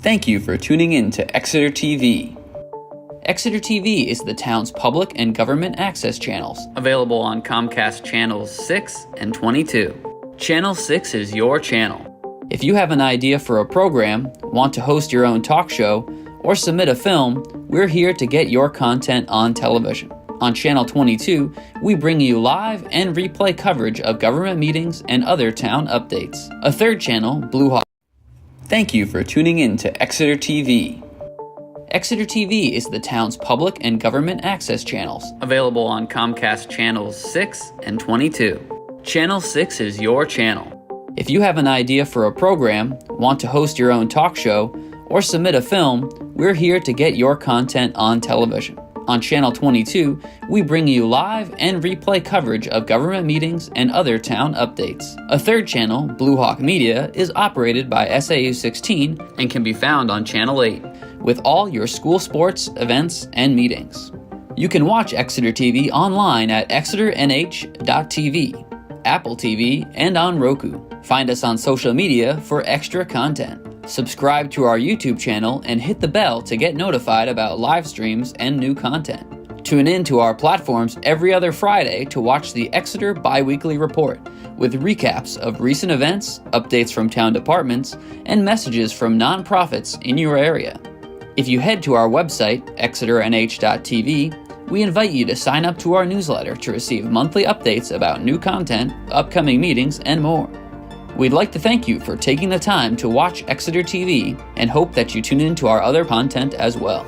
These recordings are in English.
Thank you for tuning in to Exeter TV. Exeter TV is the town's public and government access channels, available on Comcast Channels 6 and 22. Channel 6 is your channel. If you have an idea for a program, want to host your own talk show, or submit a film, we're here to get your content on television. On Channel 22, we bring you live and replay coverage of government meetings and other town updates. A third channel, Blue Hawk. Thank you for tuning in to Exeter TV. Exeter TV is the town's public and government access channels, available on Comcast Channels 6 and 22. Channel 6 is your channel. If you have an idea for a program, want to host your own talk show, or submit a film, we're here to get your content on television. On Channel 22, we bring you live and replay coverage of government meetings and other town updates. A third channel, Blue Hawk Media, is operated by SAU 16 and can be found on Channel 8, with all your school sports, events, and meetings. You can watch Exeter TV online at exeternh.tv, Apple TV, and on Roku. Find us on social media for extra content. Subscribe to our YouTube channel and hit the bell to get notified about live streams and new content. Tune in to our platforms every other Friday to watch the Exeter Bi-Weekly Report, with recaps of recent events, updates from town departments, and messages from nonprofits in your area. If you head to our website, exeternh.tv, we invite you to sign up to our newsletter to receive monthly updates about new content, upcoming meetings, and more. We'd like to thank you for taking the time to watch Exeter TV and hope that you tune in to our other content as well.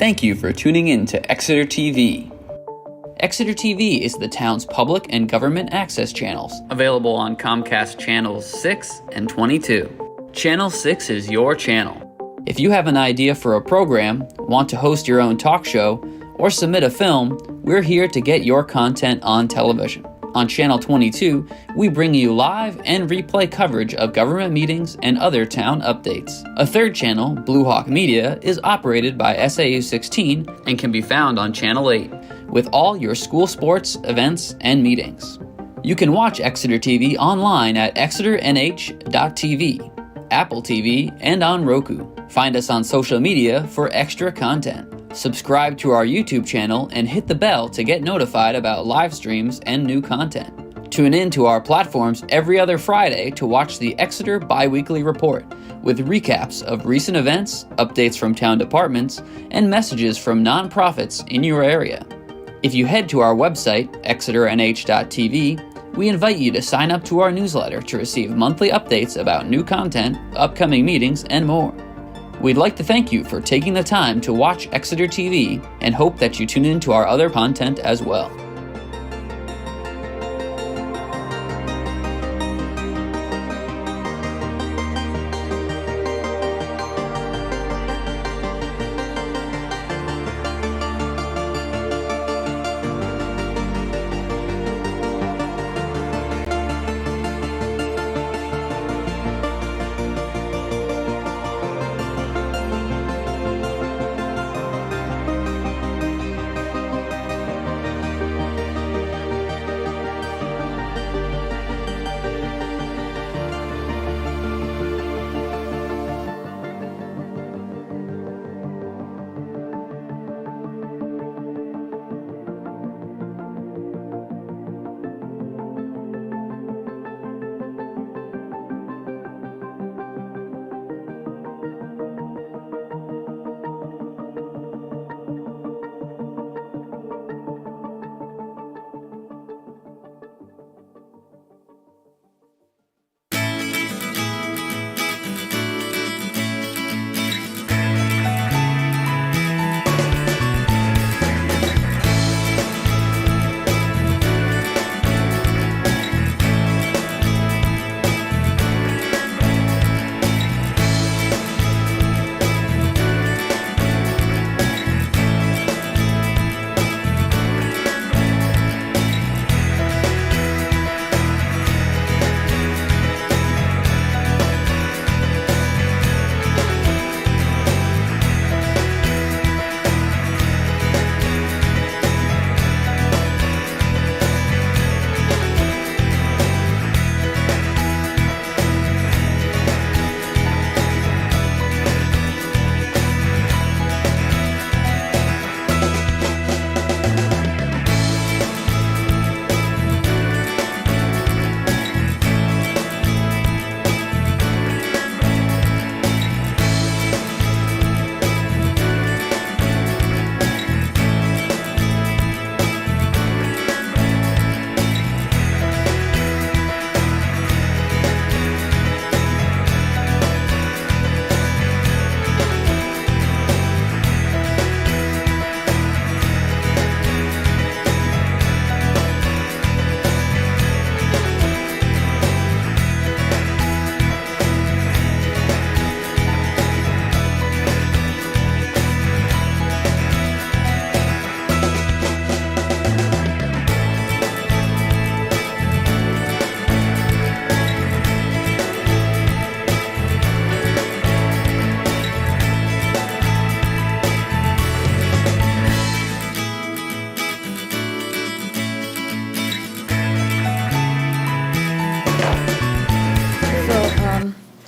Thank you for tuning in to Exeter TV. Exeter TV is the town's public and government access channels, available on Comcast Channels 6 and 22. Channel 6 is your channel. If you have an idea for a program, want to host your own talk show, or submit a film, we're here to get your content on television. On Channel 22, we bring you live and replay coverage of government meetings and other town updates. A third channel, Blue Hawk Media, is operated by SAU 16 and can be found on Channel 8, with all your school sports, events, and meetings. You can watch Exeter TV online at exeternh.tv, Apple TV, and on Roku. Find us on social media for extra content. Subscribe to our YouTube channel and hit the bell to get notified about live streams and new content. Tune in to our platforms every other Friday to watch the Exeter Biweekly Report, with recaps of recent events, updates from town departments, and messages from nonprofits in your area. If you head to our website, exeternh.tv, we invite you to sign up to our newsletter to receive monthly updates about new content, upcoming meetings, and more. We'd like to thank you for taking the time to watch Exeter TV and hope that you tune in to our other content as well.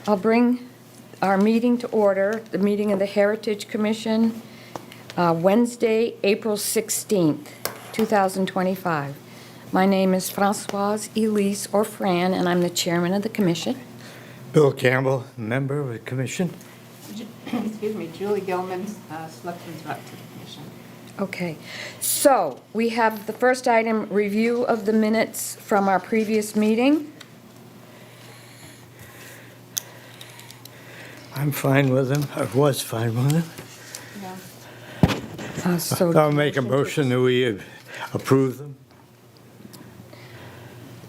I'll bring our meeting to order, the meeting of the Heritage Commission, Wednesday, April 16th, 2025. My name is Françoise Elise, or Fran, and I'm the chairman of the commission. Bill Campbell, member of the commission. Excuse me, Julie Gilman, selectman's rep to the commission. Okay, so we have the first item, review of the minutes from our previous meeting. I'm fine with them, or was fine with them. Yeah. So I'll make a motion that we approve them.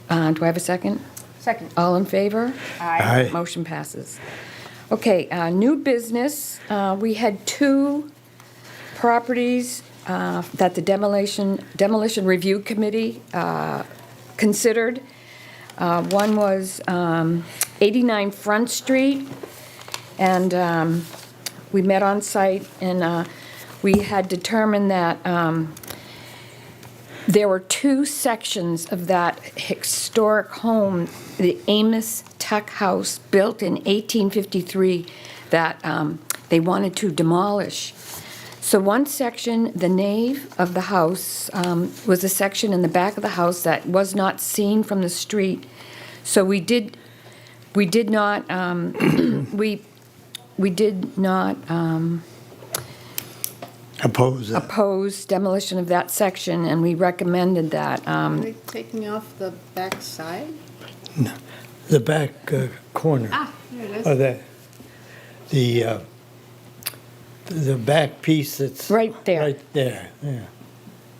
Do I have a second? Second. All in favor? Aye. Motion passes. Okay, new business. We had two properties that the Demolition Review Committee considered. One was 89 Front Street, and we met on site, and we had determined that there were two sections of that historic home, the Amos Tuck House, built in 1853, that they wanted to demolish. So one section, the nave of the house, was a section in the back of the house that was not seen from the street. So we did not, we did not Oppose that. oppose demolition of that section, and we recommended that. Are they taking off the back side? The back corner There it of is. that, the back piece that's. Right there. Right there, yeah.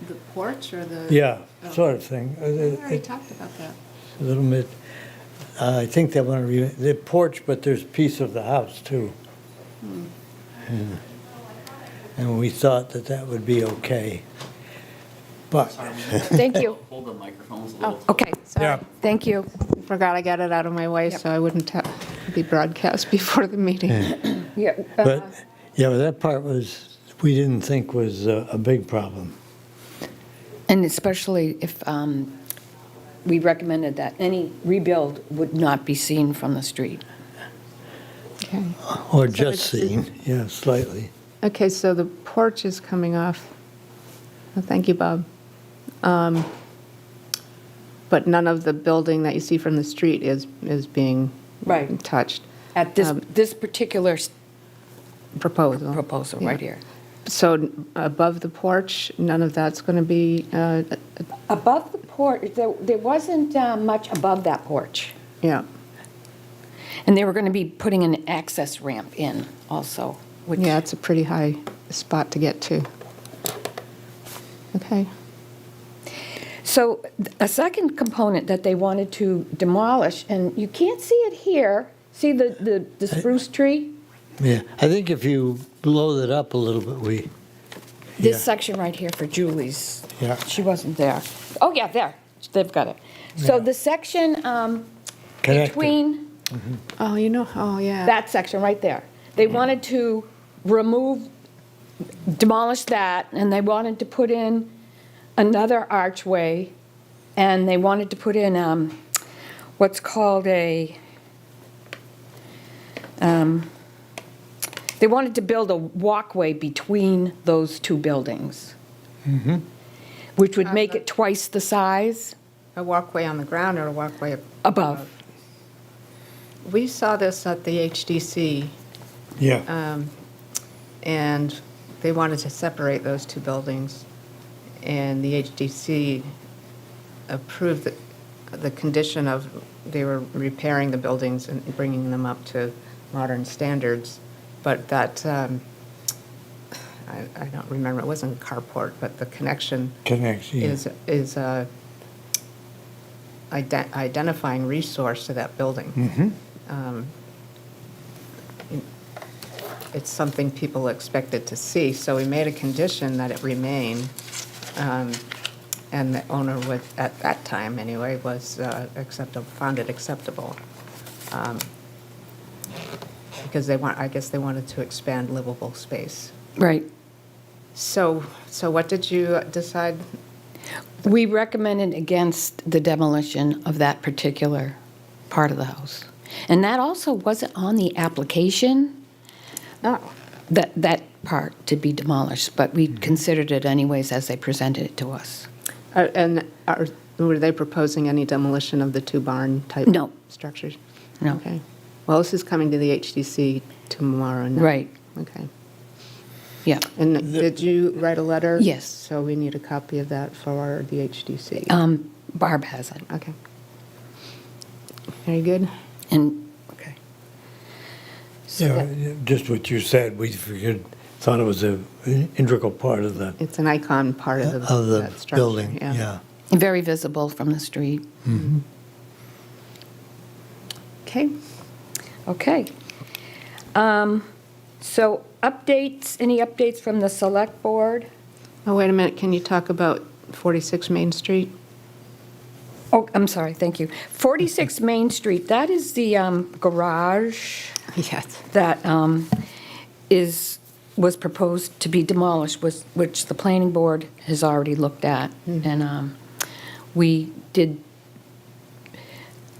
The porch or the? Yeah, Oh. sort of thing. We already talked about that. A little bit, I think they want to, the porch, but there's a piece of the house too. Yeah. And we thought that that would be okay. But, Thank you. Hold the microphones a little. Okay, yeah, thank you. Forgot I got it out of my way, so I wouldn't be broadcast before the meeting. Yeah, but, yeah, but that part was, we didn't think was a big problem. and especially if we recommended that any rebuild would not be seen from the street. Okay. Or So just it's- seen, yeah, slightly. Okay, so the porch is coming off. Oh, thank you, Bob. But none of the building that you see from the street is being Right. touched. At this particular Proposal. proposal right here. So above the porch, none of that's going to be, Above the porch, there wasn't much above that porch. yeah. And they were going to be putting an access ramp in also, which. Yeah, it's a pretty high spot to get to. Okay. So a second component that they wanted to demolish, and you can't see it here, see the spruce tree? Yeah, I think if you blow it up a little bit, we, This Yeah. section right here for Julie's. Yeah. She wasn't there. Oh, yeah, there. They've got it. So Yeah. the section Connected. between Oh, oh, yeah. that section right there, they wanted to demolish that, and they wanted to put in another archway, and they wanted to put in what's called they wanted to build a walkway between those two buildings, which would make it twice the size A walkway on the ground or a walkway above. We saw this at the HDC, yeah, and they wanted to separate those two buildings. And the HDC approved the condition of they were repairing the buildings and bringing them up to modern standards. But that, I don't remember, it wasn't a carport, but the connection connection. Yeah. is a identifying resource to that building. It's something people expected to see, so we made a condition that it remain, and the owner would, at that time anyway, was found it acceptable. Because I guess they wanted to expand livable space. Right. So what did you decide? We recommended against the demolition of that particular part of the house. And that also wasn't on the application, Oh, that part to be demolished, but we considered it anyways as they presented it to us. Were they proposing any demolition of the two barn-type No. structures? No. Okay. Well, this is coming to the HDC tomorrow night. Right. Okay. Yeah. And did you write a letter? Yes. So we need a copy of that for the HDC? Barb has it. Okay. Very good. And, okay. Yeah, just what you said, we figured thought it was an integral part of the, It's an icon part of that structure. building, yeah. Very visible from the street. Okay. Okay. So updates, any updates from the select board? Oh, wait a minute, can you talk about 46 Main Street? Oh, I'm sorry, thank you. 46 Main Street, that is the garage Yes. that was proposed to be demolished, which the planning board has already looked at. And we did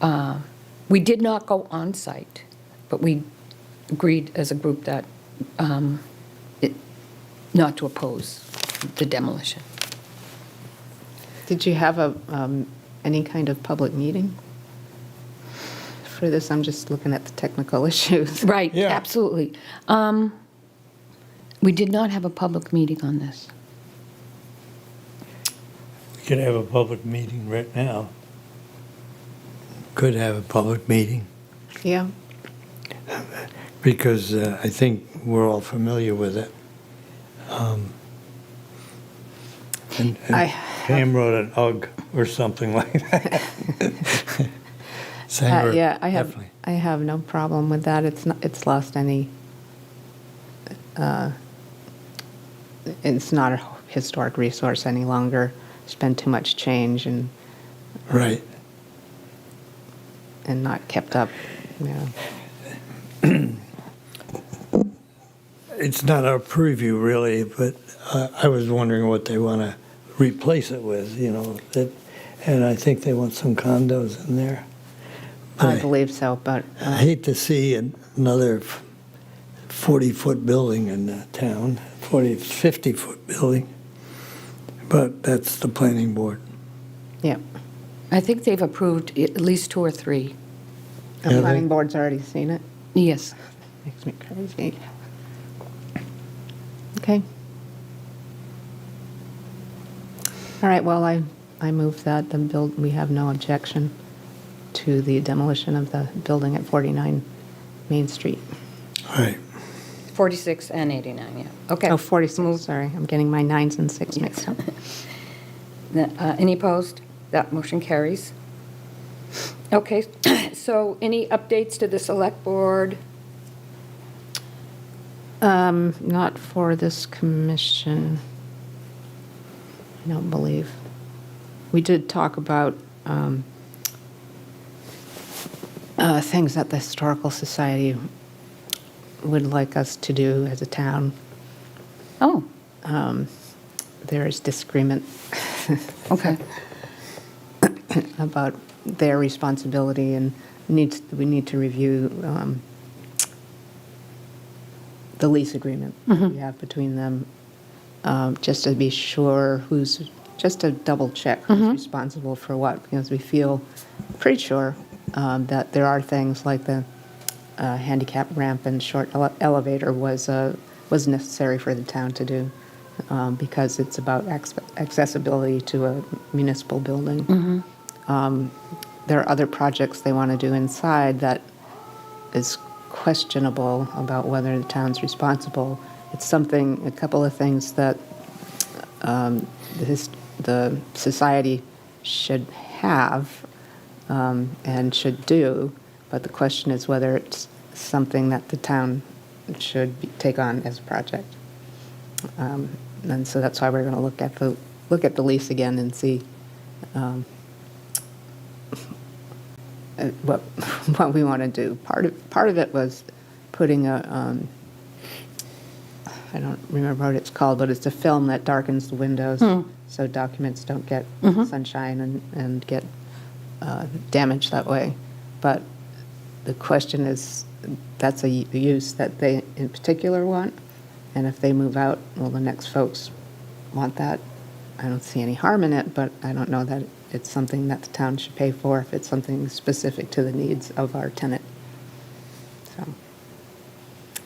not go on-site, but we agreed as a group that not to oppose the demolition. Did you have any kind of public meeting for this? I'm just looking at the technical issues. Right, Yeah. absolutely. We did not have a public meeting on this. We could have a public meeting right now. Could have a public meeting, Yeah. because I think we're all familiar with it. And Pam wrote an UGG or something like that. Saying we're Yeah, definitely- I have no problem with that. It's lost any, it's not a historic resource any longer. There's been too much change and Right. not kept up, yeah. It's not our preview really, but I was wondering what they want to replace it with, and I think they want some condos in there. I believe so, but I hate to see another 40-foot building in the town, 50-foot building, but that's the planning board. yeah. I think they've approved at least 2 or 3. The Yeah, planning they- board's already seen it. Yes. Makes me crazy. Okay. All right, well, I move that we have no objection to the demolition of the building at 49 Main Street. All right. 46 and 89, yeah. Okay. Oh, 46, sorry, I'm getting my 9s and 6 mixed up. Any opposed? That motion carries. Okay, so any updates to the select board? Not for this commission, I don't believe. We did talk about things that the Historical Society would like us to do as a town. Oh, There is disagreement okay. about their responsibility, and we need to review the lease agreement we have between them, just to be sure just to double check who's responsible for what, because we feel pretty sure that there are things like the handicap ramp and short elevator was necessary for the town to do, because it's about accessibility to a municipal building. There are other projects they want to do inside that is questionable about whether the town's responsible. It's a couple of things that the society should have and should do, but the question is whether it's something that the town should take on as a project. And so that's why we're going to look at the lease again and see what we want to do. Part of it was putting I don't remember what it's called, but it's a film that darkens the windows so documents don't get sunshine and get damaged that way. But the question is, that's a use that they in particular want, and if they move out, well, the next folks want that. I don't see any harm in it, but I don't know that it's something that the town should pay for if it's something specific to the needs of our tenant.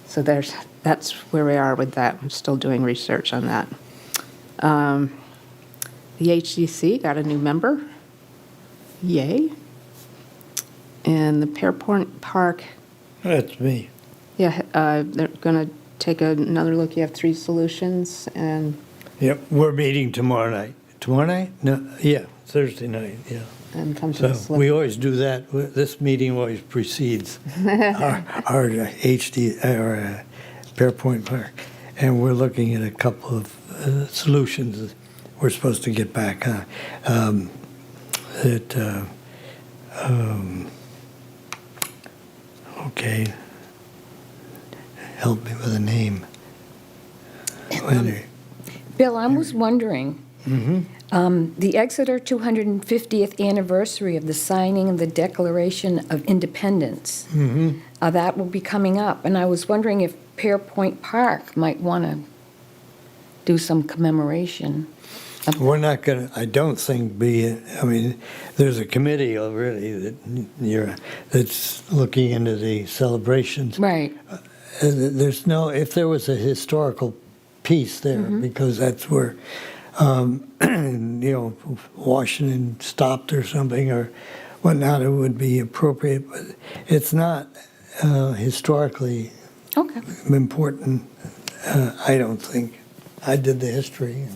So that's where we are with that. I'm still doing research on that. The HDC got a new member. Yay. And the Pearpoint Park, That's me. yeah, they're going to take another look. You have 3 solutions, and Yep, we're meeting tomorrow night. Tomorrow night? No, yeah, Thursday night, yeah. come to So the slip. we always do that. This meeting always precedes our HD, our Pearpoint Park. And we're looking at a couple of solutions we're supposed to get back on. Okay, help me with a name. Anyway, Bill, I was wondering, the Exeter 250th anniversary of the signing of the Declaration of Independence, that will be coming up, and I was wondering if Pearpoint Park might want to do some commemoration. We're not going to, I don't think, I mean, there's a committee already that's looking into the celebrations. Right. There's no, if there was a historical piece there, because that's where, Washington stopped or something or whatnot, it would be appropriate, but it's not historically Okay. important, I don't think. I did the history.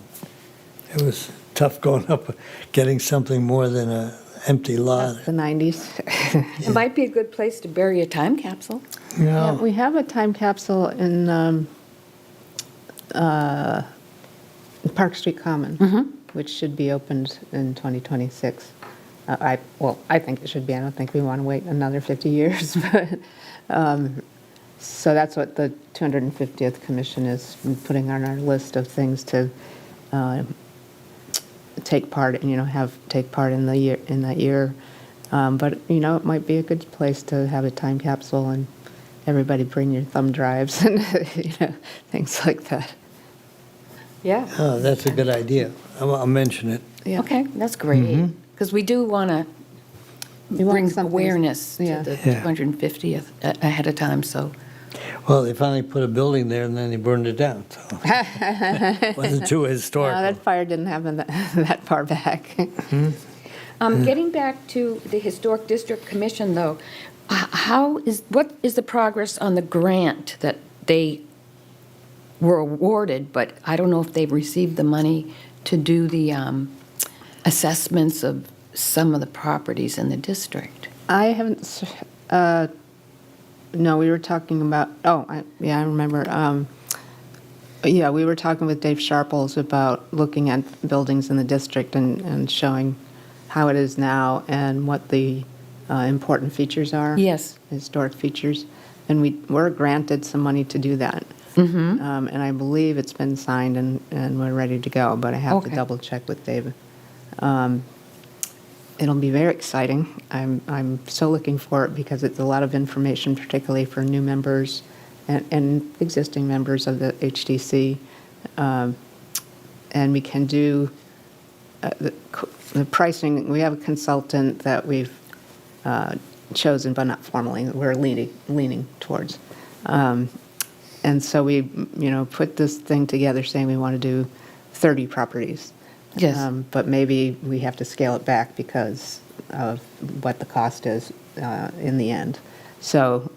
It was tough going up, getting something more than an empty lot. The 90s. It might be a good place to bury a time capsule. Yeah, Yeah, we have a time capsule in Park Street Common, which should be opened in 2026. I think it should be. I don't think we want to wait another 50 years. But so that's what the 250th Commission is putting on our list of things to take part in, take part in that year. But it might be a good place to have a time capsule and everybody bring your thumb drives and things like that. Yeah. oh, that's a good idea. I'll mention it. Yeah. Okay, that's great. Because we do want to We want bring something- awareness to yeah. the Yeah. 250th ahead of time, so. Well, they finally put a building there and then they burned it down, so. Wasn't too No, historical. that fire didn't happen that far back. Getting back to the Historic District Commission, though, what is the progress on the grant that they were awarded, but I don't know if they've received the money to do the assessments of some of the properties in the district? I haven't, no, we were talking about, I remember. Yeah, we were talking with Dave Sharples about looking at buildings in the district and showing how it is now and what the important features are. Yes. Historic features. And we were granted some money to do that. And I believe it's been signed and we're ready to go, but I have to Okay. double check with David. It'll be very exciting. I'm so looking for it because it's a lot of information, particularly for new members and existing members of the HDC. And we can do the pricing. We have a consultant that we've chosen, but not formally. We're leaning towards. And so we, put this thing together saying we want to do 30 properties. Yes. But maybe we have to scale it back because of what the cost is in the end. So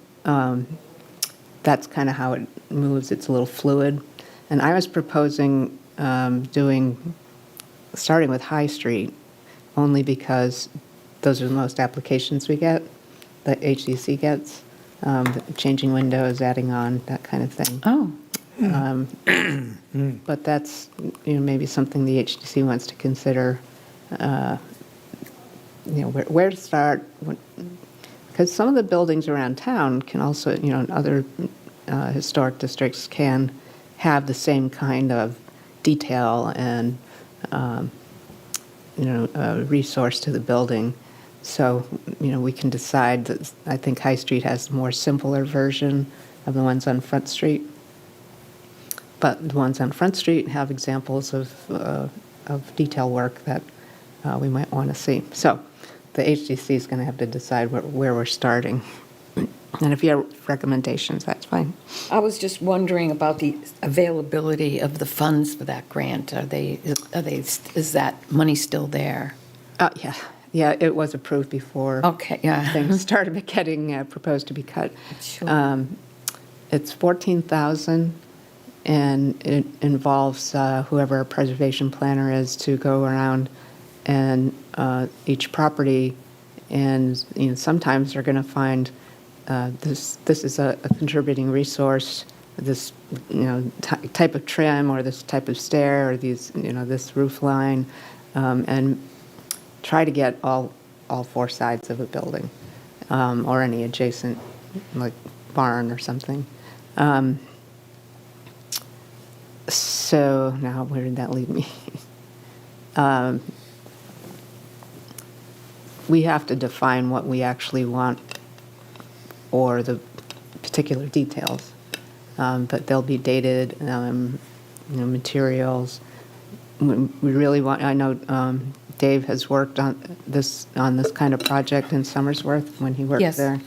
that's kind of how it moves. It's a little fluid. And I was proposing starting with High Street, only because those are the most applications we get, that HDC gets, changing windows, adding on, that kind of thing. Oh, But that's, maybe something the HDC wants to consider, where to start. Because some of the buildings around town can also, in other historic districts can have the same kind of detail and, resource to the building. So, we can decide that I think High Street has a more simpler version of the ones on Front Street. But the ones on Front Street have examples of detail work that we might want to see. So the HDC is going to have to decide where we're starting. And if you have recommendations, that's fine. I was just wondering about the availability of the funds for that grant. Is that money still there? Yeah, it was approved before Okay, yeah. things started getting proposed to be cut. Sure. It's 14,000, and it involves whoever our preservation planner is to go around and each property, and sometimes they're going to find this is a contributing resource, this type of trim or this type of stair or these this roof line, and try to get all four sides of a building, or any adjacent like barn or something. So now where did that lead me? We have to define what we actually want or the particular details. But they'll be dated, materials. We really want, I know Dave has worked on this kind of project in Somersworth when he worked Yes. there.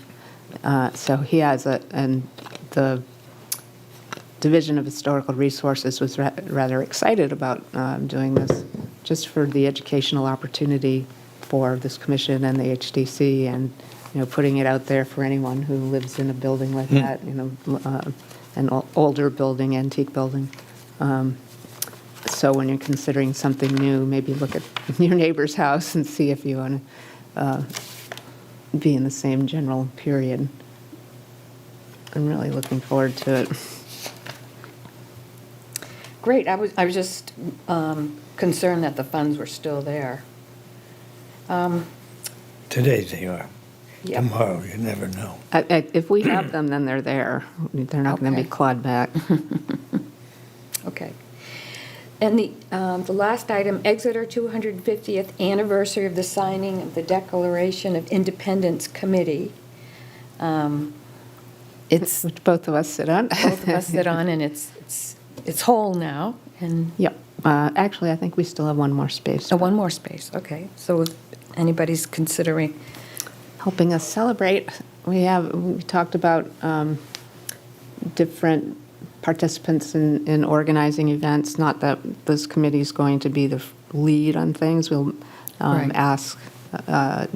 So he has and the Division of Historical Resources was rather excited about doing this, just for the educational opportunity for this commission and the HDC, and putting it out there for anyone who lives in a building like that, an older building, antique building. So when you're considering something new, maybe look at your neighbor's house and see if you want to be in the same general period. I'm really looking forward to it. Great, I was just concerned that the funds were still there. Today they are. Yep. Tomorrow, you never know. If we have them, then they're there. They're not going to be Okay. clawed back. Okay. And the last item, Exeter 250th anniversary of the signing of the Declaration of Independence Committee. It's Which both of us sit on. both of us sit on, and it's whole now, and Yep. Actually, I think we still have one more space. one more space. Okay, so if anybody's considering, Helping us celebrate. We talked about different participants in organizing events. Not that this committee is going to be the lead on things. We'll Right. ask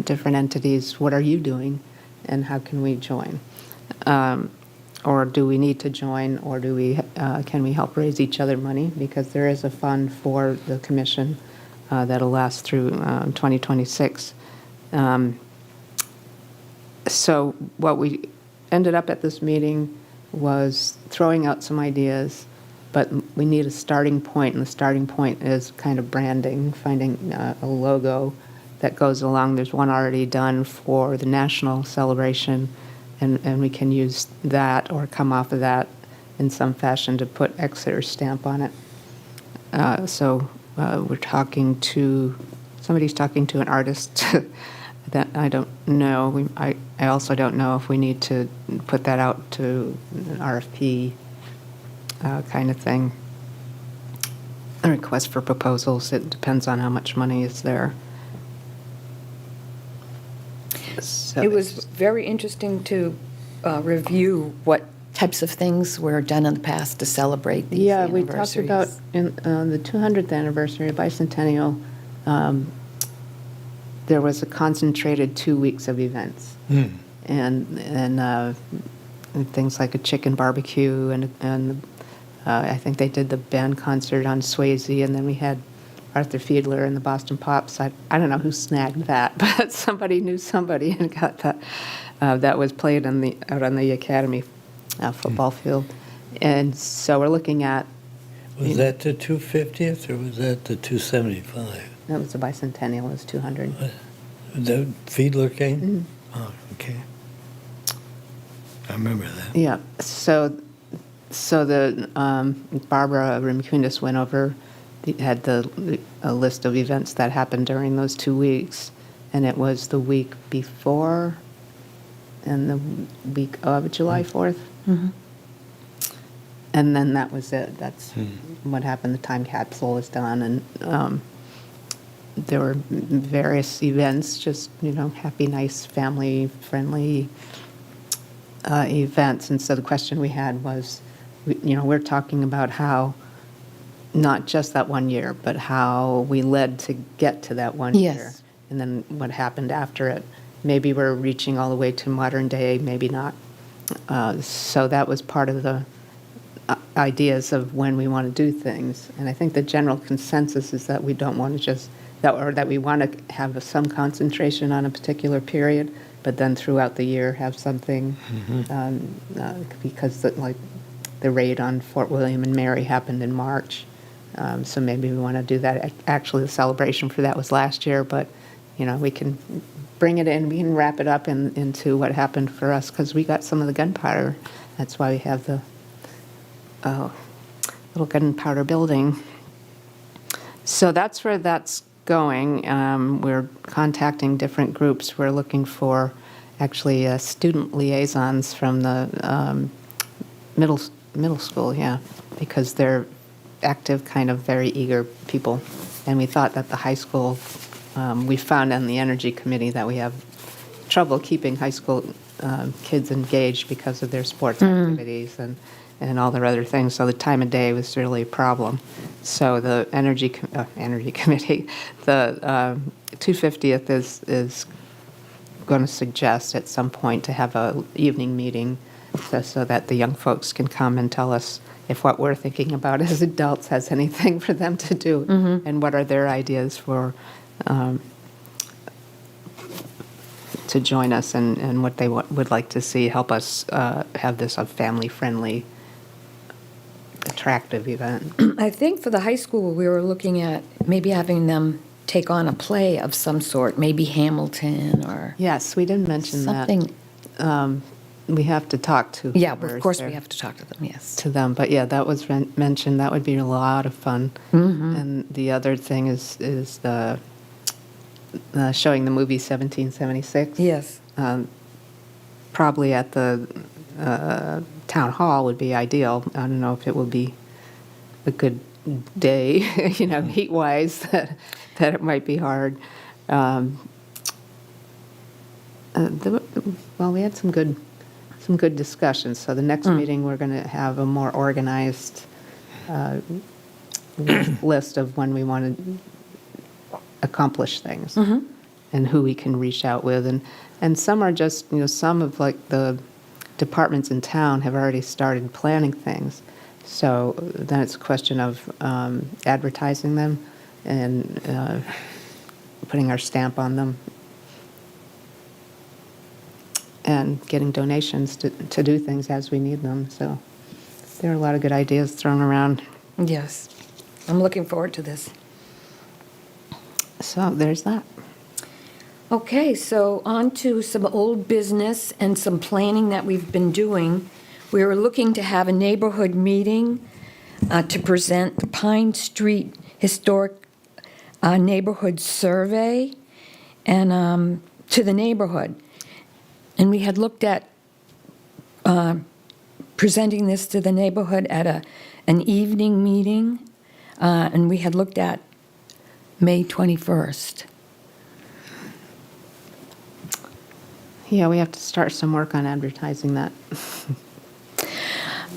different entities, what are you doing and how can we join? Or do we need to join, or can we help raise each other money? Because there is a fund for the commission that'll last through 2026. So what we ended up at this meeting was throwing out some ideas, but we need a starting point, and the starting point is kind of branding, finding a logo that goes along. There's one already done for the national celebration, and we can use that or come off of that in some fashion to put Exeter's stamp on it. So we're talking to, somebody's talking to an artist that I don't know. I also don't know if we need to put that out to an RFP kind of thing. A request for proposals. It depends on how much money is there. So it was very interesting to review what types of things were done in the past to celebrate these we talked anniversaries. about in the 200th anniversary, bicentennial, there was a concentrated 2 weeks of events. And things like a chicken barbecue, and I think they did the band concert on Swayze, and then we had Arthur Fiedler and the Boston Pops. I don't know who snagged that, but somebody knew somebody and got that. That was played out on the Academy football field. And so we're looking at... Was that the 250th or was that the 275? That was the bicentennial, it was 200. The Fiedler came? Oh, okay. I remember that. Yeah, so the Barbara Rimkundis went over, had a list of events that happened during those 2 weeks, and it was the week before and the week of July 4th. And then that was it. That's what happened. The time capsule was done, and there were various events, just, happy, nice, family-friendly events. And so the question we had was, we're talking about how, not just that 1 year, but how we led to get to that 1 year. Yes. And then what happened after it. Maybe we're reaching all the way to modern day, maybe not. So that was part of the ideas of when we want to do things. And I think the general consensus is that we don't want to just, that we want to have some concentration on a particular period, but then throughout the year have something, because the raid on Fort William and Mary happened in March. So maybe we want to do that. Actually, the celebration for that was last year, but, we can bring it in, we can wrap it up into what happened for us, because we got some of the gunpowder. That's why we have the little gunpowder building. So that's where that's going. We're contacting different groups. We're looking for actually student liaisons from the middle school, yeah, because they're active, kind of very eager people. And we thought that the high school, we found on the Energy Committee that we have trouble keeping high school kids engaged because of their sports activities and all their other things. So the time of day was really a problem. So the Energy Committee, the 250th is going to suggest at some point to have a evening meeting so that the young folks can come and tell us if what we're thinking about as adults has anything for them to do, and what are their ideas for to join us, and what they would like to see help us have this a family-friendly, attractive event. I think for the high school, we were looking at maybe having them take on a play of some sort, maybe Hamilton or Yes, we didn't mention something. that. We have to talk to Yeah, whoever of is course there. we have to talk to them, yes. To them, but yeah, that was mentioned. That would be a lot of fun. And the other thing is the showing the movie 1776. Yes. Probably at the town hall would be ideal. I don't know if it will be a good day, heat-wise, that it might be hard. Well, we had some good discussions. So the next meeting, we're going to have a more organized list of when we want to accomplish things and who we can reach out with. And some are just, some of the departments in town have already started planning things. So then it's a question of advertising them and putting our stamp on them and getting donations to do things as we need them. So there are a lot of good ideas thrown around. Yes. I'm looking forward to this. So there's that. Okay, so on to some old business and some planning that we've been doing. We were looking to have a neighborhood meeting to present the Pine Street Historic Neighborhood Survey and to the neighborhood. And we had looked at presenting this to the neighborhood at an evening meeting, and we had looked at May 21st. Yeah, we have to start some work on advertising that.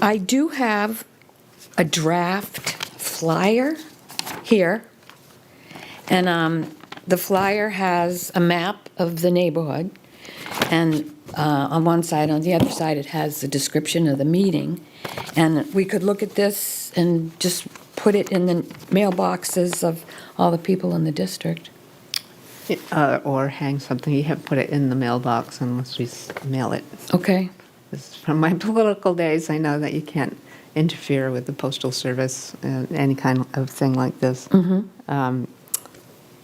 I do have a draft flyer here, and the flyer has a map of the neighborhood, and on one side, on the other side, it has the description of the meeting, and we could look at this and just put it in the mailboxes of all the people in the district. Or hang something. You have to put it in the mailbox unless we mail it. Okay. From my political days, I know that you can't interfere with the postal service, any kind of thing like this.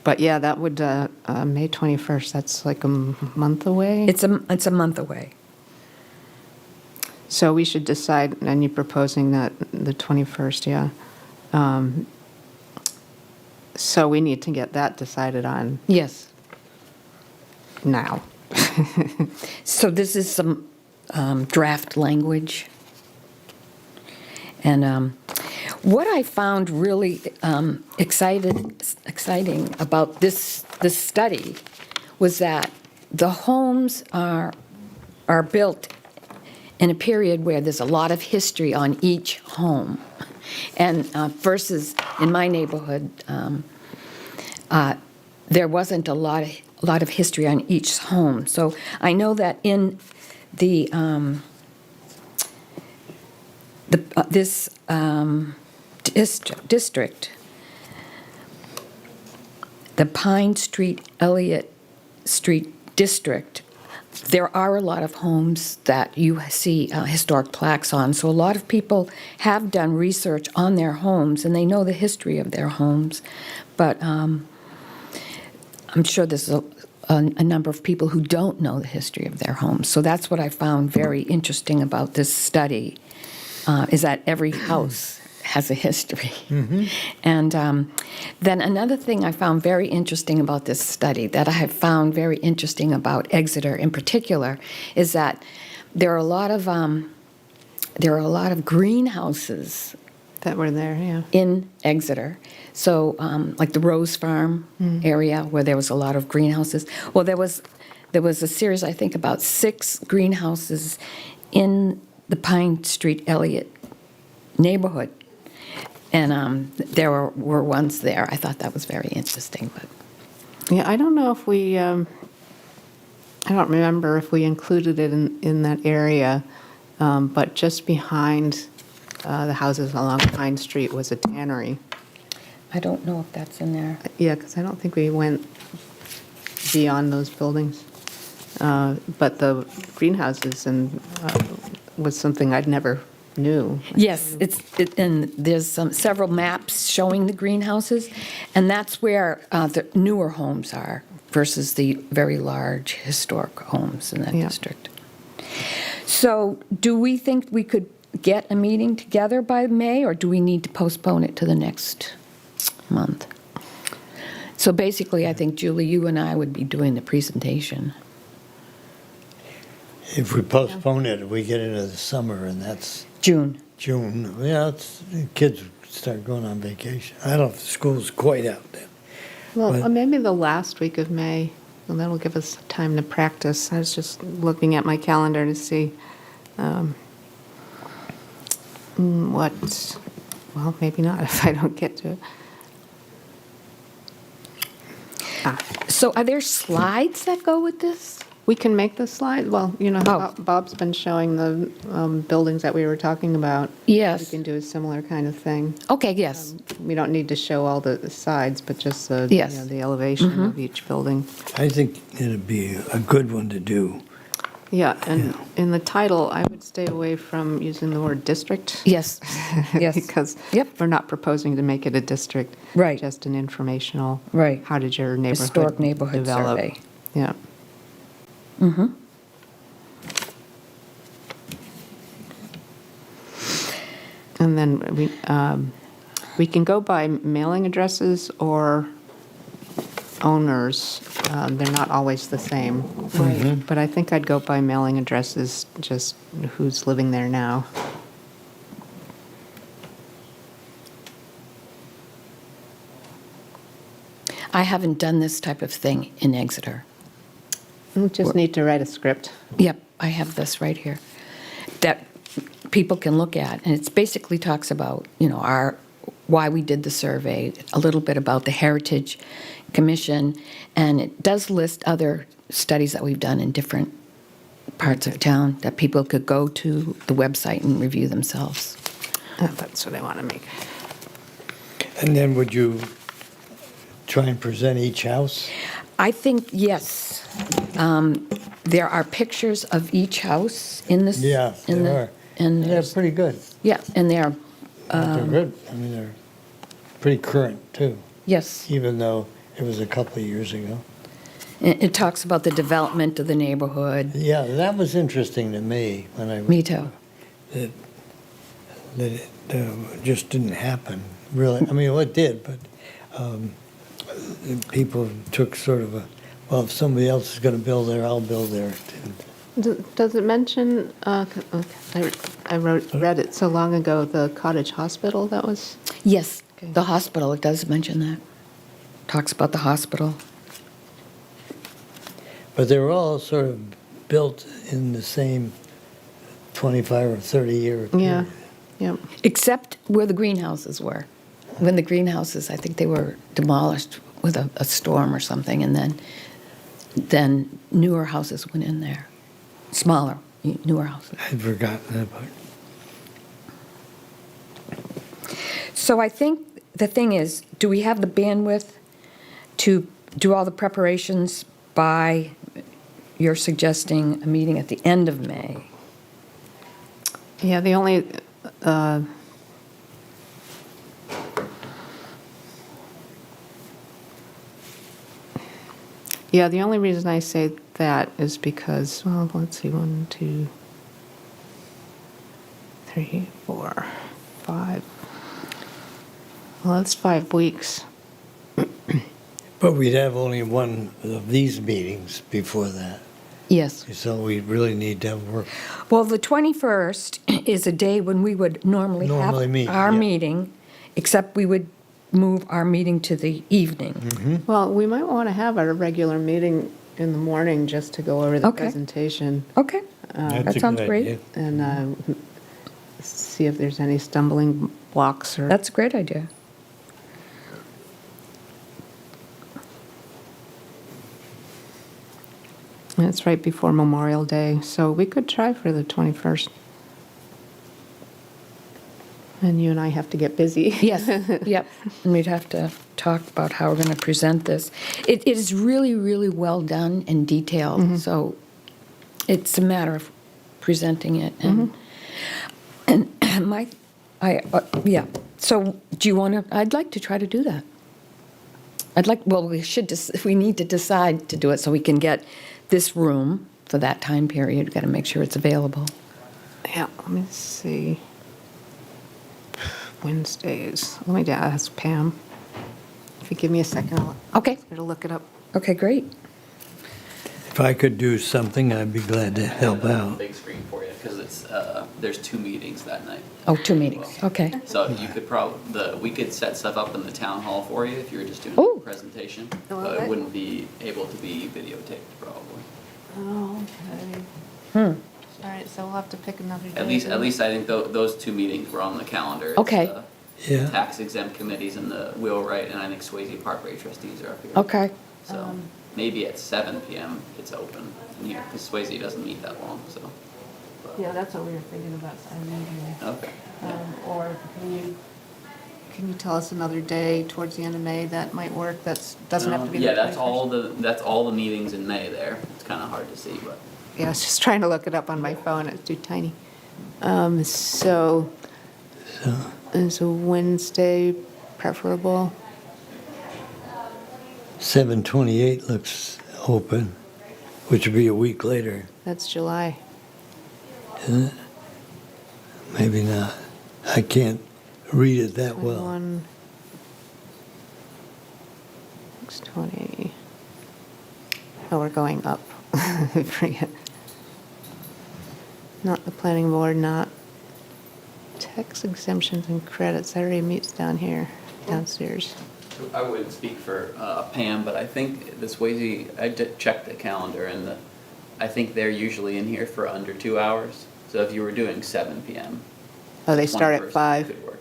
But yeah, that would, May 21st, that's like a month away. It's a month away. So we should decide, and you're proposing that the 21st, yeah. So we need to get that decided on Yes. now. So this is some draft language. And what I found really exciting about this study was that the homes are built in a period where there's a lot of history on each home. And versus in my neighborhood, there wasn't a lot of history on each home. So I know that in the This district, the Pine Street, Elliott Street District, there are a lot of homes that you see historic plaques on. So a lot of people have done research on their homes, and they know the history of their homes. But I'm sure there's a number of people who don't know the history of their homes. So that's what I found very interesting about this study, is that every house has a history. And then another thing I found very interesting about this study, that I have found very interesting about Exeter in particular, is that there are a lot of greenhouses That were there, yeah. in Exeter. So, like the Rose Farm area, where there was a lot of greenhouses. Well, there was a series, I think, about 6 greenhouses in the Pine Street Elliott neighborhood, and there were ones there. I thought that was very interesting. But Yeah, I don't know if we, I don't remember if we included it in that area, but just behind the houses along Pine Street was a tannery. I don't know if that's in there. Yeah, because I don't think we went beyond those buildings. But the greenhouses was something I'd never knew. Yes, and there's several maps showing the greenhouses, and that's where the newer homes are versus the very large historic homes in that Yeah. district. So do we think we could get a meeting together by May, or do we need to postpone it to the next month? So basically, I think, Julie, you and I would be doing the presentation. If we postpone it, we get into the summer, and that's June. June. Yeah, the kids start going on vacation. I don't know if the school's quite out then. Well, But- maybe the last week of May, and that'll give us time to practice. I was just looking at my calendar to see well, maybe not if I don't get to it. So are there slides that go with this? We can make the slide, well, Oh. Bob's been showing the buildings that we were talking about. Yes. We can do a similar kind of thing. Okay, yes. We don't need to show all the sides, but just the, Yes. Mm-hmm. the elevation of each building. I think it'd be a good one to do. Yeah, and in the title, I would stay away from using the word district. Yes, yes. Because Yep. we're not proposing to make it a district. Right. Just an informational. Right. How did your neighborhood Historic neighborhood develop? survey. Yeah. And then we can go by mailing addresses or owners. They're not always the same. Right. But I think I'd go by mailing addresses, just who's living there now. I haven't done this type of thing in Exeter. We just need to write a script. Yep, I have this right here that people can look at, and it basically talks about, why we did the survey, a little bit about the Heritage Commission, and it does list other studies that we've done in different parts of town that people could go to the website and review themselves. That's what I want to make. And then would you try and present each house? I think, yes. There are pictures of each house in this. Yeah, in there the- are. And Yeah, there's- pretty good. yeah, and they are, They're good. I mean, they're pretty current, too, yes. even though it was a couple of years ago. It talks about the development of the neighborhood. Yeah, that was interesting to me when I. Me too. That it just didn't happen, really. I mean, well, it did, but people took sort of well, if somebody else is going to build there, I'll build there. Does it mention, I read it so long ago, the cottage hospital that was? Yes, Okay. the hospital, it does mention that. Talks about the hospital. But they were all sort of built in the same 25 or 30-year period. Yeah, yep. Except where the greenhouses were. When the greenhouses, I think they were demolished with a storm or something, and then newer houses went in there. Smaller, newer houses. I'd forgotten that part. So I think the thing is, do we have the bandwidth to do all the preparations by, you're suggesting a meeting at the end of May? Yeah, the only, yeah, the only reason I say that is because, well, let's see, 1, 2, 3, 4, 5. Well, that's 5 weeks. But we'd have only one of these meetings before that. Yes. So we really need to have work. Well, the 21st is a day when we would normally Normally meet, have our yeah. meeting, except we would move our meeting to the evening. Well, we might want to have our regular meeting in the morning just to go over the Okay. presentation Okay, That's that a sounds good great. idea. and see if there's any stumbling blocks or. That's a great idea. And it's right before Memorial Day, so we could try for the 21st. And you and I have to get busy. Yes, yep. And we'd have to talk about how we're going to present this. It is really, really well done and detailed, so it's a matter of presenting it. And yeah. So do you want to, I'd like to try to do that. Well, we need to decide to do it so we can get this room for that time period. We've got to make sure it's available. Yeah, let me see. Wednesdays. Let me ask Pam. If you give me a second, I'll Okay, ask her to look it up. okay, great. If I could do something, I'd be glad to help out. Big screen for you, because it's, there's 2 meetings that night. Oh, 2 meetings, okay. So you could we could set stuff up in the town hall for you if you were just doing Ooh. a presentation. Oh, But okay. it wouldn't be able to be videotaped, probably. Oh, okay. All right, so we'll have to pick another day. At least I think those 2 meetings were on the calendar. It's Okay. the Yeah. Tax exempt committees and the wheelwright, and I think Swayze Parkway trustees are up here. Okay, So maybe at 7 PM it's open in here, because Swayze doesn't meet that long, so. Yeah, that's what we were thinking about, our meeting. Okay. Or can you tell us another day towards the end of May that might work? Doesn't have to be the 21st? Yeah, that's all the meetings in May there. It's kind of hard to see, but. Yeah, I was just trying to look it up on my phone, it's too tiny. So, is a Wednesday preferable? 7/28 looks open, which would be a week later, That's July. isn't it? Maybe not. I can't read it that well. 21, 6/20. Oh, we're going up. I forget. Not the planning board, not tax exemptions and credits. That already meets down here, downstairs. I wouldn't speak for Pam, but I think the Swayze, I did check the calendar, and I think they're usually in here for under 2 hours. So if you were doing 7 PM. Oh, they start at 21st 5? could work.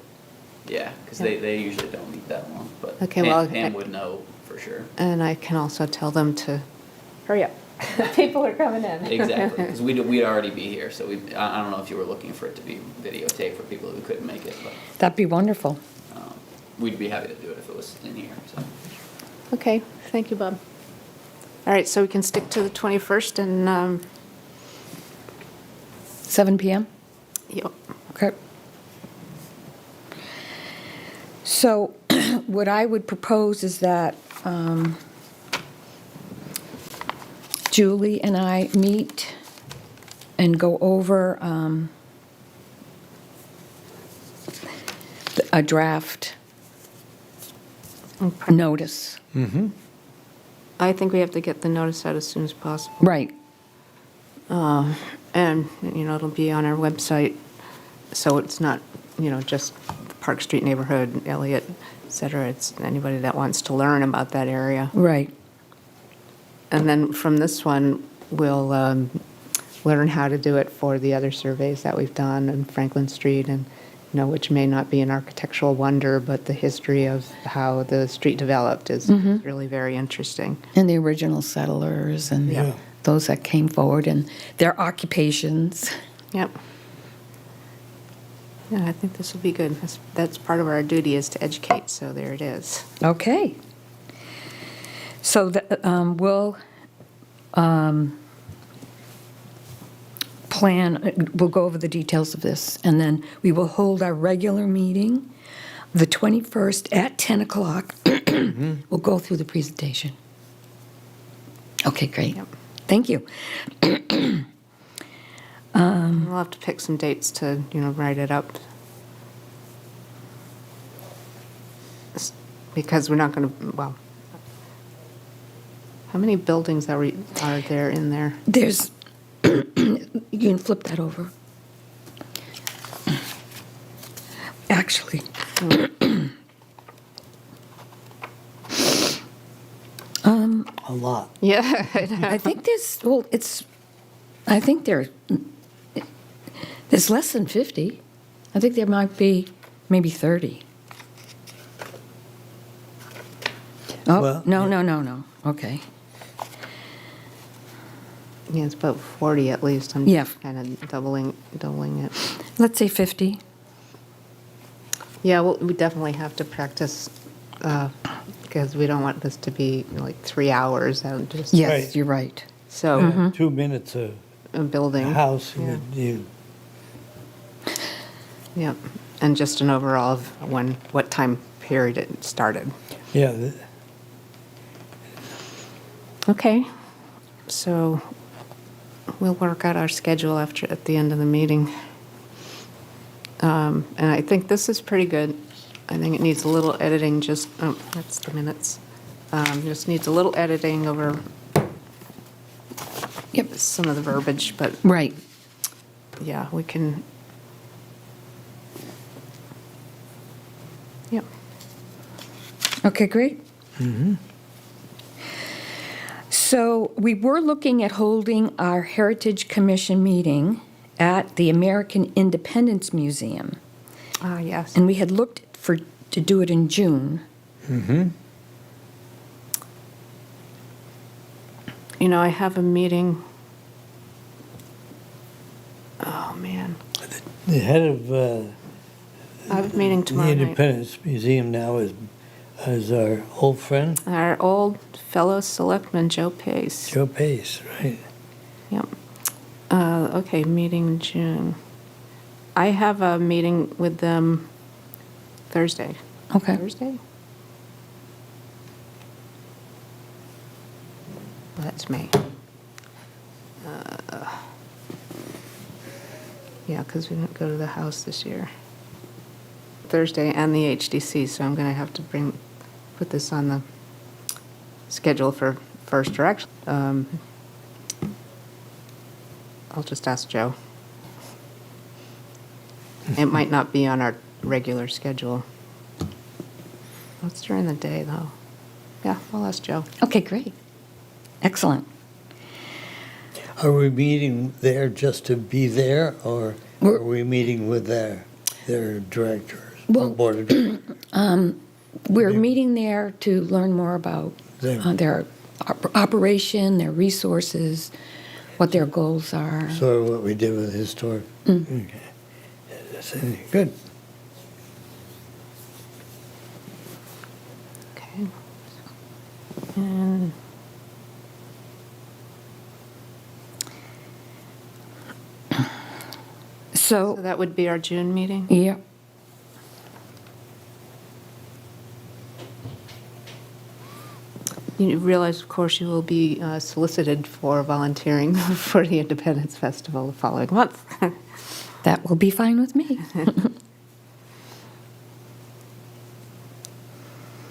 Yeah, because Yeah. they usually don't meet that long, but Okay, well, Pam would know for sure. And I can also tell them to hurry up. People are coming in. Exactly, because we'd already be here, so I don't know if you were looking for it to be videotaped for people who couldn't make it, but that'd be wonderful. we'd be happy to do it if it was in here, so. Okay, thank you, Bob. All right, so we can stick to the 21st and, 7 PM? yep. Okay. So what I would propose is that Julie and I meet and go over a draft notice. I think we have to get the notice out as soon as possible. Right. And, it'll be on our website, so it's not, just the Park Street neighborhood, Elliott, et cetera. It's anybody that wants to learn about that area. Right. And then from this one, we'll learn how to do it for the other surveys that we've done in Franklin Street and, which may not be an architectural wonder, but the history of how the street developed is really very interesting. And the original settlers and Yeah. those that came forward and their occupations. Yep. Yeah, I think this will be good. That's part of our duty is to educate, so there it is. Okay. So we'll we'll go over the details of this, and then we will hold our regular meeting the 21st at 10 o'clock. We'll go through the presentation. Okay, great. Yep. Thank you. We'll have to pick some dates to, write it up. Because we're not going to, well, how many buildings are there in there? There's, you can flip that over. Actually, A lot. Yeah. I think there's less than 50. I think there might be maybe 30. Oh, Well, no. Okay. Yeah, it's about 40 at least. I'm Yeah. kind of doubling it. Let's say 50. Yeah, well, we definitely have to practice because we don't want this to be like 3 hours out just Yes, Right. you're right. so 2 minutes a a building. house, Yeah. you, Yep, and just an overall of what time period it started. yeah, Okay, so we'll work out our schedule at the end of the meeting. And I think this is pretty good. I think it needs a little editing, that's the minutes. Just needs a little editing over Yep. some of the verbiage, but Right. yeah, we can. Yep. Okay, great. So we were looking at holding our Heritage Commission meeting at the American Independence Museum, Ah, yes. and we had looked to do it in June. I have a meeting. Oh, man. the head of I have a meeting the tomorrow night. Independence Museum now is our old friend, Our old fellow selectman, Joe Pace. Joe Pace, right? Yep. Okay, meeting in June. I have a meeting with them Thursday. Okay. Thursday? Well, that's May. Yeah, because we didn't go to the house this year. Thursday and the HDC, so I'm going to have to put this on the schedule for first direct. I'll just ask Joe. It might not be on our regular schedule. It's during the day, though. Yeah, I'll ask Joe. Okay, great. Excellent. Are we meeting there just to be there, or are we meeting with their directors, or Well, board of directors? We're meeting there to learn more about their operation, their resources, what their goals are. Sort of what we did with historic. Okay. That's good. Okay. And so So, that would be our June meeting? yeah. You realize, of course, you will be solicited for volunteering for the Independence Festival the following month. That will be fine with me.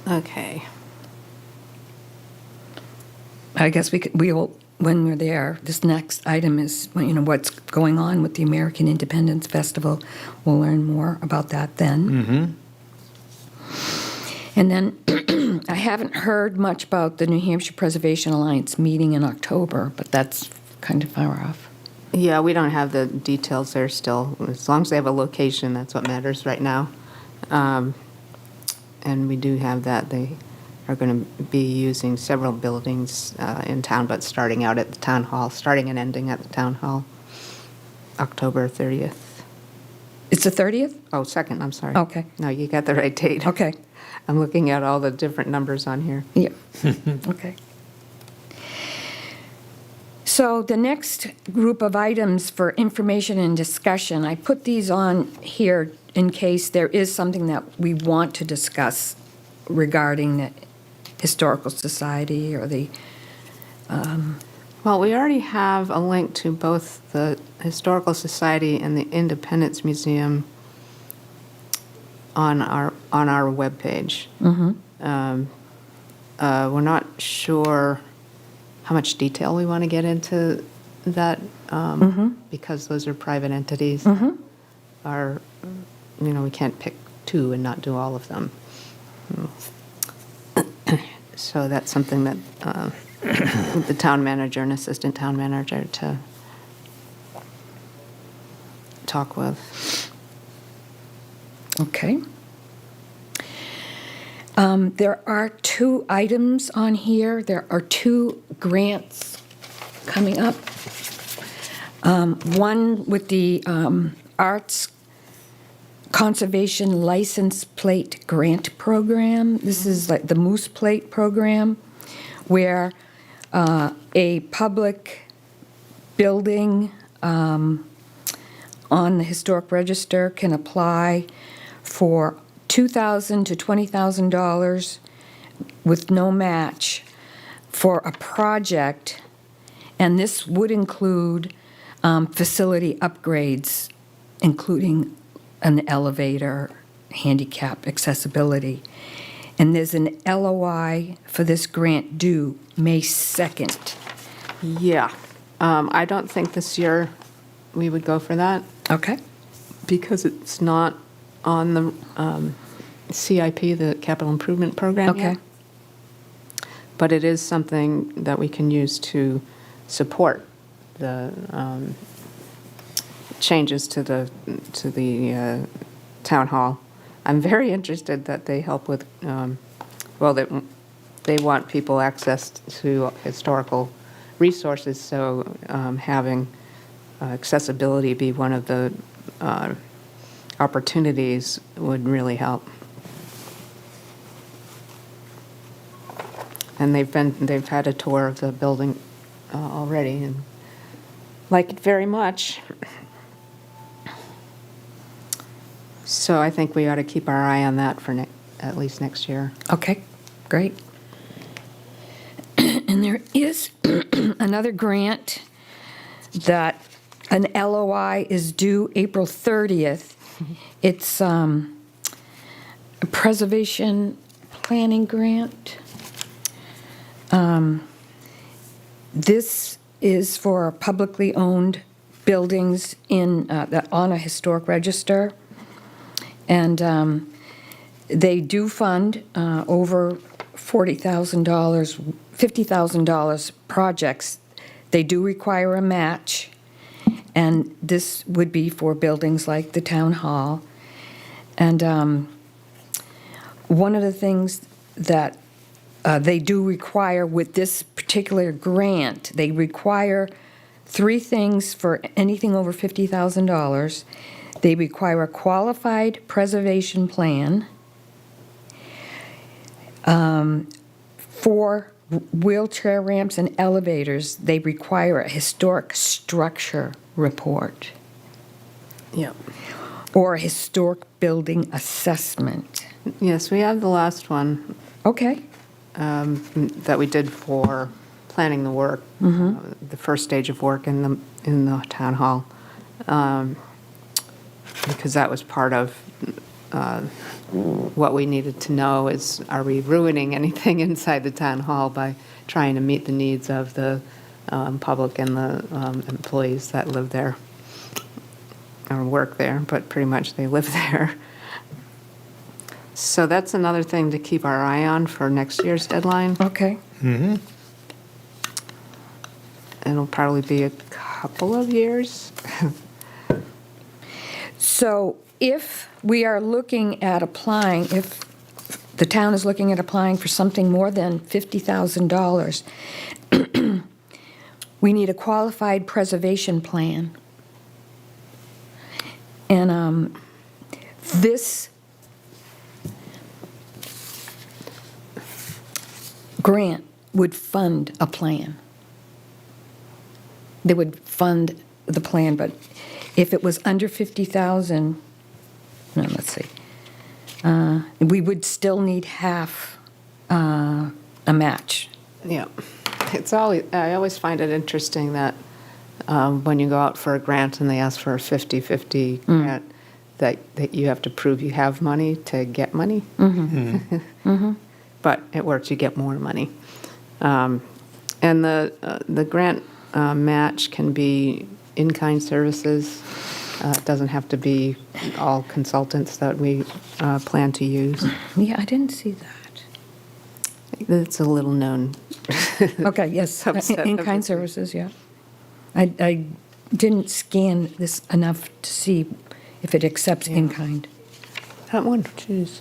Okay. I guess we'll, when we're there, this next item is, what's going on with the American Independence Festival. We'll learn more about that then. And then I haven't heard much about the New Hampshire Preservation Alliance meeting in October, but that's kind of far off. Yeah, we don't have the details there still. As long as they have a location, that's what matters right now. And we do have that. They are going to be using several buildings in town, but starting out at the town hall, starting and ending at the town hall, October 30th. It's the 30th? Oh, 2nd, I'm sorry. Okay. No, you got the right date. Okay. I'm looking at all the different numbers on here. Yeah. Okay. So the next group of items for information and discussion, I put these on here in case there is something that we want to discuss regarding the Historical Society or the, Well, we already have a link to both the Historical Society and the Independence Museum on our webpage. We're not sure how much detail we want to get into that because those are private entities. Our, we can't pick two and not do all of them. So that's something that the town manager and assistant town manager to talk with. okay. There are 2 items on here. There are 2 grants coming up. One with the Arts Conservation License Plate Grant Program. This is like the Moose Plate Program, where a public building on the Historic Register can apply for $2,000 to $20,000 with no match for a project, and this would include facility upgrades, including an elevator, handicap accessibility. And there's an LOI for this grant due May 2nd. Yeah. I don't think this year we would go for that Okay? because it's not on the CIP, the Capital Improvement Program Okay. yet. But it is something that we can use to support the changes to the town hall. I'm very interested that they help with, that they want people access to historical resources, so having accessibility be one of the opportunities would really help. And they've had a tour of the building already and like it very much. So I think we ought to keep our eye on that for at least next year. Okay, great. And there is another grant that an LOI is due April 30th. It's a preservation planning grant. This is for publicly owned buildings on a historic register. And they do fund over $40,000, $50,000 projects. They do require a match, and this would be for buildings like the town hall. And one of the things that they do require with this particular grant, they require 3 things for anything over $50,000. They require a qualified preservation plan, 4 wheelchair ramps and elevators. They require a historic structure report Yep. or a historic building assessment. Yes, we have the last one Okay, that we did for planning the work, the first stage of work in the town hall, because that was part of what we needed to know is, are we ruining anything inside the town hall by trying to meet the needs of the public and the employees that live there or work there, but pretty much they live there. So that's another thing to keep our eye on for next year's deadline. okay. It'll probably be a couple of years. So if we are looking at applying, if the town is looking at applying for something more than $50,000, we need a qualified preservation plan. And this grant would fund a plan. They would fund the plan, but if it was under 50,000, no, let's see, we would still need half a match. Yeah. I always find it interesting that when you go out for a grant and they ask for a 50-50 grant, that you have to prove you have money to get money. But it works, you get more money. And the grant match can be in-kind services. It doesn't have to be all consultants that we plan to use. Yeah, I didn't see that. It's a little known. Okay, yes, Subset of in-kind it. services, yeah. I didn't scan this enough to see if it accepts in-kind. That one, geez.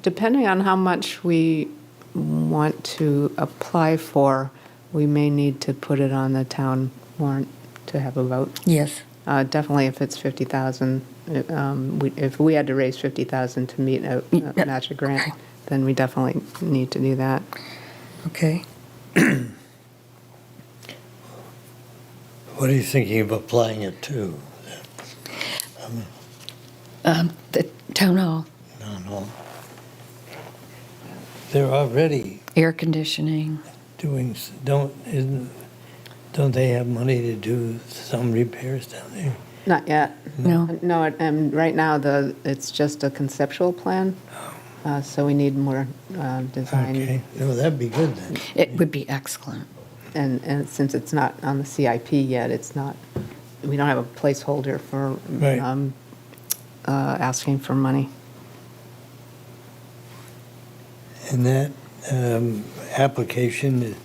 Depending on how much we want to apply for, we may need to put it on the town warrant to have a vote. Yes. Definitely if it's 50,000, if we had to raise 50,000 to meet a match a grant, Okay. then we definitely need to do that. Okay. What are you thinking of applying it to? The town hall, No. They're already air conditioning. doing, don't they have money to do some repairs down there? Not yet. No. No, and right now, it's just a conceptual plan, so we need more design. Okay, no, that'd be good then. It would be excellent. And since it's not on the CIP yet, we don't have a placeholder for Right. asking for money. And that application,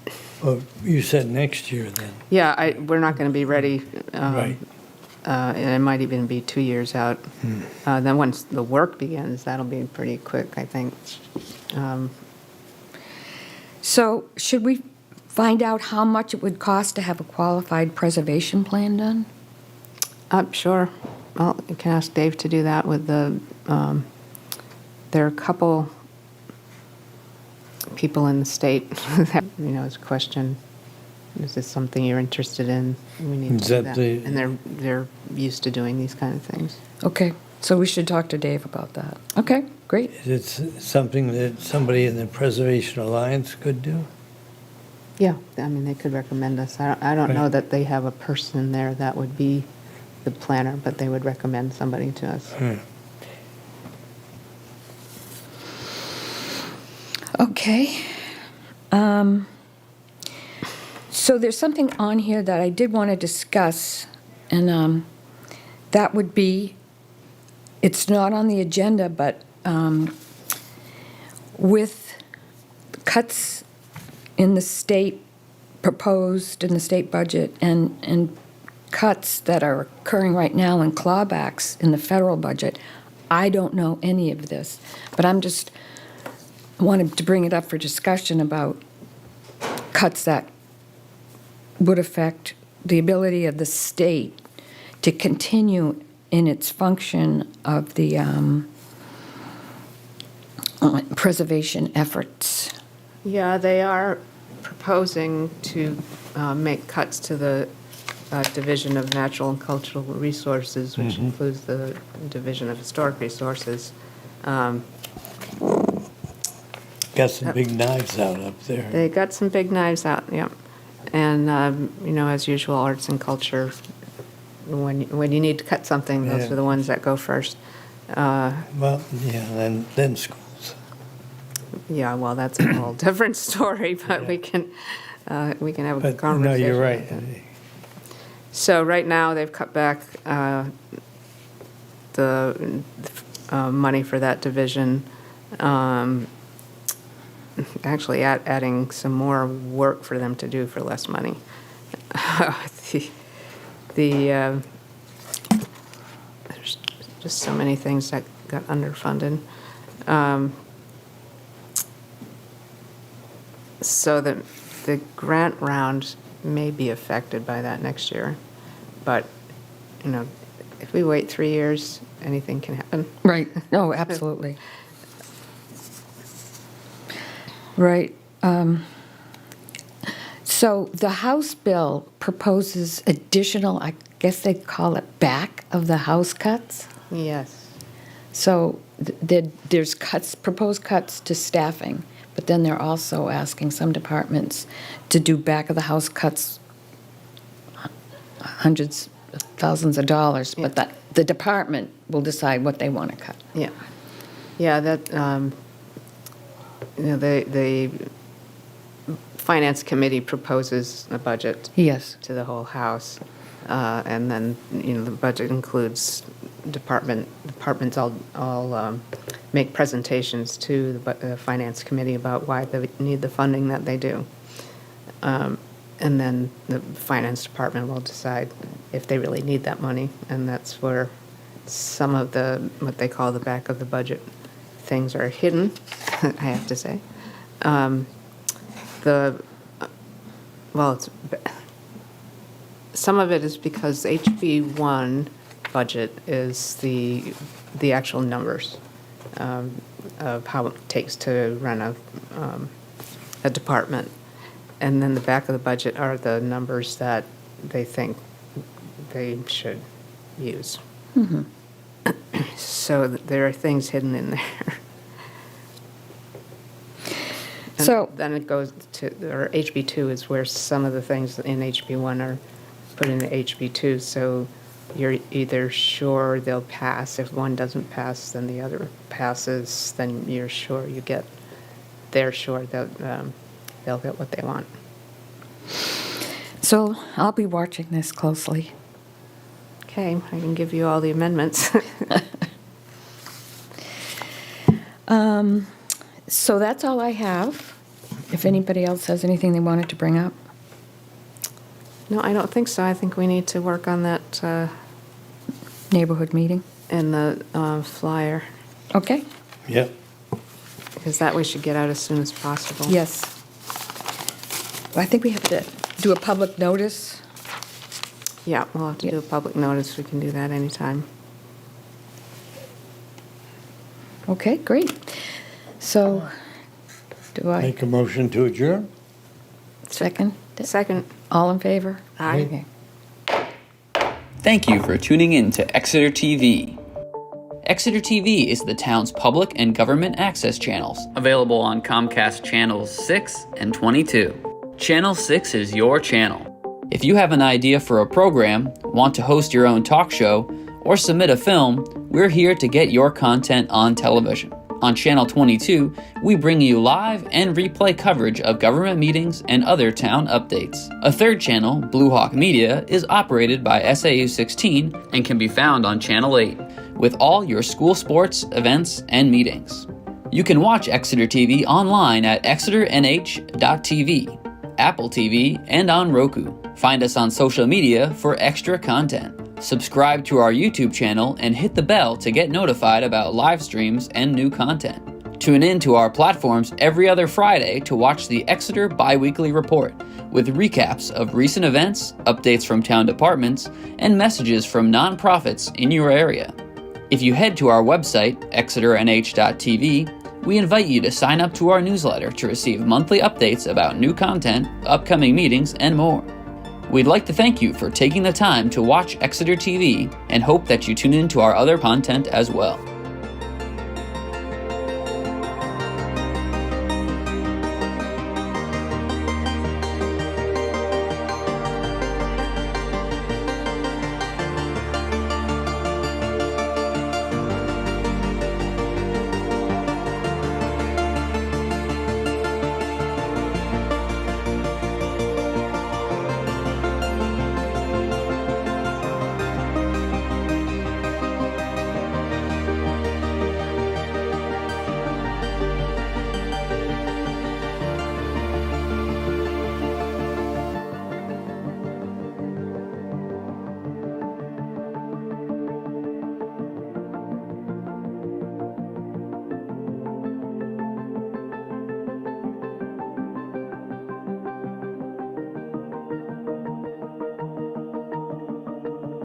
well, you said next year then? Yeah, we're not going to be ready. Right. And it might even be 2 years out. Then once the work begins, that'll be pretty quick, I think. So should we find out how much it would cost to have a qualified preservation plan done? Sure. Well, you can ask Dave to do that with there are a couple people in the state that, is a question, is this something you're interested in? We need Is to do that that. the- And they're used to doing these kind of things. Okay, so we should talk to Dave about that. Okay, great. Is it something that somebody in the Preservation Alliance could do? Yeah, I mean, they could recommend us. I don't know Right. that they have a person there that would be the planner, but they would recommend somebody to us. Okay. So there's something on here that I did want to discuss, and that would be, it's not on the agenda, but with cuts in the state, proposed in the state budget, and cuts that are occurring right now in clawbacks in the federal budget, I don't know any of this, but I wanted to bring it up for discussion about cuts that would affect the ability of the state to continue in its function of the preservation efforts. Yeah, they are proposing to make cuts to the Division of Natural and Cultural Resources, which includes the Division of Historic Resources. Got some big knives out up there. They got some big knives out, yeah. And, as usual, arts and culture, when you need to cut something, those Yeah. are the ones that go first. Well, yeah, then schools. Yeah, well, that's a whole different story, but we can have a But, conversation. no, you're right. So right now, they've cut back the money for that division, actually adding some more work for them to do for less money. There's just so many things that got underfunded. So the grant round may be affected by that next year, but, if we wait 3 years, anything can happen. Right. Oh, absolutely. Right. So the House bill proposes additional, I guess they call it back of the house cuts. Yes. So there's proposed cuts to staffing, but then they're also asking some departments to do back of the house cuts, hundreds of thousands of dollars, Yeah. but the department will decide what they want to cut. Yeah. Yeah, that, the Finance Committee proposes a budget Yes. to the whole House. And then, the budget includes departments all make presentations to the Finance Committee about why they need the funding that they do. And then the Finance Department will decide if they really need that money. And that's where some of what they call the back of the budget things are hidden, I have to say. Some of it is because HB1 budget is the actual numbers of how it takes to run a department. And then the back of the budget are the numbers that they think they should use. Mm-hmm. So there are things hidden in there. And So- then it goes to, or HB2 is where some of the things in HB1 are put into HB2, so you're either sure they'll pass. If one doesn't pass, then the other passes, then you're sure they're sure that they'll get what they want. So I'll be watching this closely. Okay, I can give you all the amendments. So that's all I have. If anybody else has anything they wanted to bring up. No, I don't think so. I think we need to work on that Neighborhood meeting. in the flyer, Okay? Yep. because that we should get out as soon as possible. Yes. I think we have to do a public notice. Yeah, we'll have to do a public notice. We can do that anytime. Okay, great. So, do I Make a motion to adjourn? second? Second. All in favor? Aye. Okay. Thank you for tuning in to Exeter TV. Exeter TV is the town's public and government access channels, available on Comcast channels 6 and 22. Channel 6 is your channel. If you have an idea for a program, want to host your own talk show, or submit a film, we're here to get your content on television. On Channel 22, we bring you live and replay coverage of government meetings and other town updates. A third channel, Blue Hawk Media, is operated by SAU 16 and can be found on Channel 8, with all your school sports, events, and meetings. You can watch Exeter TV online at exeternh.tv, Apple TV, and on Roku. Find us on social media for extra content. Subscribe to our YouTube channel and hit the bell to get notified about live streams and new content. Tune in to our platforms every other Friday to watch the Exeter Biweekly Report, with recaps of recent events, updates from town departments, and messages from nonprofits in your area. If you head to our website, exeternh.tv, we invite you to sign up to our newsletter to receive monthly updates about new content, upcoming meetings, and more. We'd like to thank you for taking the time to watch Exeter TV and hope that you tune in to our other content as well.